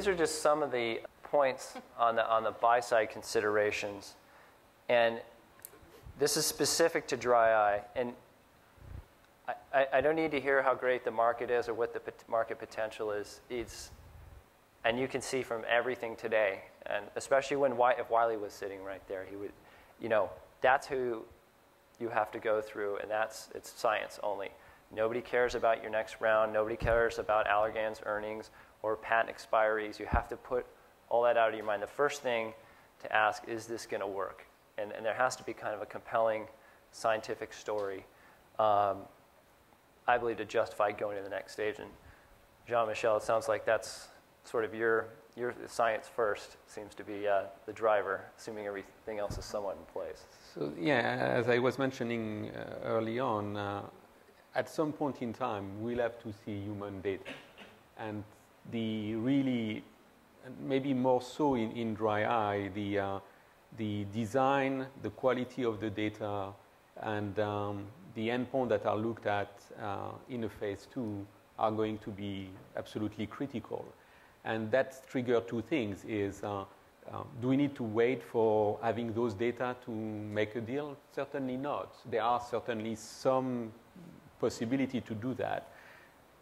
these are just some of the points on the buy-side considerations. And this is specific to dry eye. And I don't need to hear how great the market is or what the market potential is. And you can see from everything today, and especially if Wiley was sitting right there, he would, that's who you have to go through, and it's science only. Nobody cares about your next round. Nobody cares about Allergan's earnings or patent expiries. You have to put all that out of your mind. The first thing to ask, is this going to work? And there has to be kind of a compelling scientific story, I believe, to justify going to the next stage. And Jean-Michel, it sounds like that's sort of your science first seems to be the driver, assuming everything else is somewhat in place. So yeah, as I was mentioning early on, at some point in time, we'll have to see human data. And maybe more so in dry eye, the design, the quality of the data, and the endpoints that are looked at in a phase 2 are going to be absolutely critical. And that triggers two things. Do we need to wait for having those data to make a deal? Certainly not. There are certainly some possibility to do that,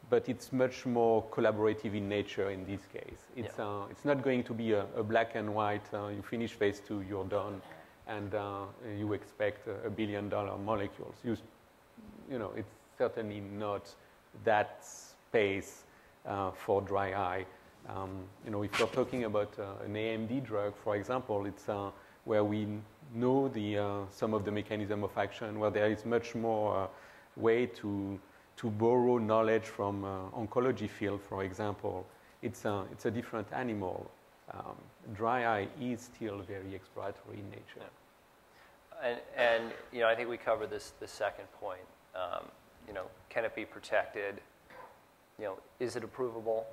but it's much more collaborative in nature in this case. It's not going to be a black and white, you finish phase 2, you're done, and you expect $1 billion molecules. It's certainly not that space for dry eye. If you're talking about an AMD drug, for example, it's where we know some of the mechanism of action, where there is much more way to borrow knowledge from oncology field, for example. It's a different animal. Dry eye is still very exploratory in nature. Yeah. And I think we covered the second point. Can it be protected? Is it approvable?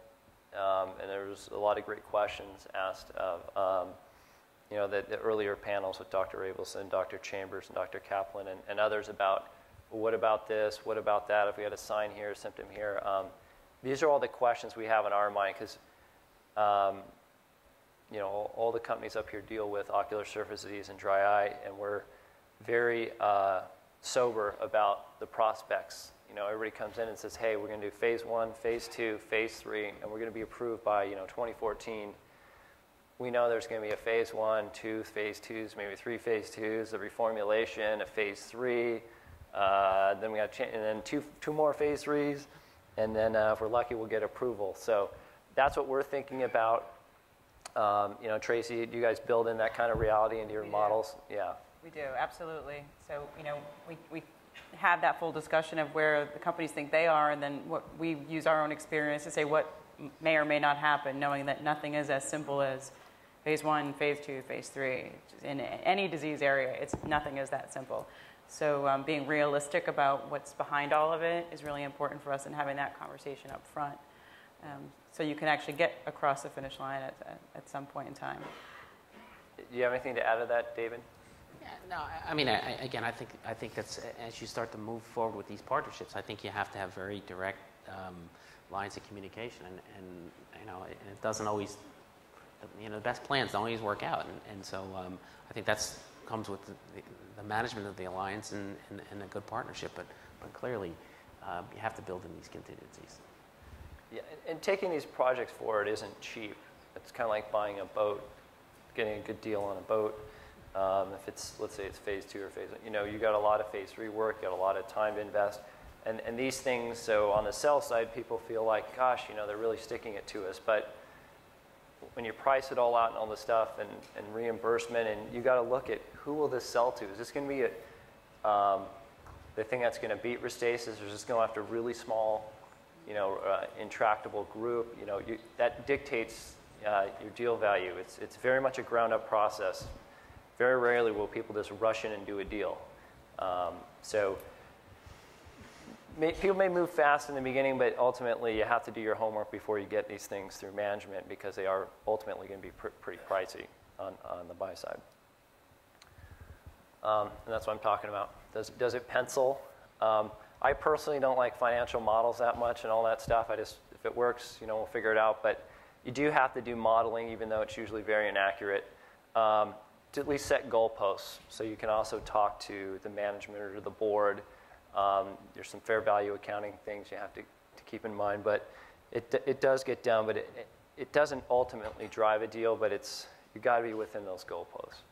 And there was a lot of great questions asked of the earlier panels with Dr. Abelson, Dr. Chambers, and Dr. Kaplan, and others about, well, what about this? What about that? If we had a sign here, a symptom here. These are all the questions we have in our mind because all the companies up here deal with ocular surface disease and dry eye, and we're very sober about the prospects. Everybody comes in and says, hey, we're going to do phase 1, phase 2, phase 3, and we're going to be approved by 2014. We know there's going to be a phase 1, 2 phase 2s, maybe 3 phase 2s, a reformulation, a phase 3, then we got and then two more phase 3s, and then if we're lucky, we'll get approval. So that's what we're thinking about. Tracy, do you guys build in that kind of reality into your models? Yeah. We do, absolutely. So, we have that full discussion of where the companies think they are, and then what we use our own experience to say what may or may not happen, knowing that nothing is as simple as phase 1, phase 2, phase 3. In any disease area, nothing is that simple. So being realistic about what's behind all of it is really important for us, and having that conversation up front, so you can actually get across the finish line at some point in time. Do you have anything to add to that, David? No, I mean, again, I think that's, as you start to move forward with these partnerships, I think you have to have very direct lines of communication, and it doesn't always, the best plans don't always work out, and so I think that's comes with the management of the alliance and a good partnership, but clearly you have to build in these contingencies. Yeah, and taking these projects forward isn't cheap. It's kind of like buying a boat, getting a good deal on a boat. If it's, let's say it's phase 2 or phase, you got a lot of phase 3 work, you got a lot of time to invest. And these things, so on the sell side, people feel like, gosh, they're really sticking it to us. But when you price it all out and all the stuff and reimbursement, and you got to look at who will this sell to? Is this going to be the thing that's going to beat Restasis, or is this going after a really small, intractable group? That dictates your deal value. It's very much a ground-up process. Very rarely will people just rush in and do a deal. People may move fast in the beginning, but ultimately you have to do your homework before you get these things through management, because they are ultimately going to be pretty pricey on the buy side. And that's what I'm talking about. Does it pencil? I personally don't like financial models that much and all that stuff. If it works, we'll figure it out. But you do have to do modeling, even though it's usually very inaccurate, to at least set goalposts. So you can also talk to the management or to the board. There's some fair value accounting things you have to keep in mind, but it does get down, but it doesn't ultimately drive a deal, but you got to be within those goalposts.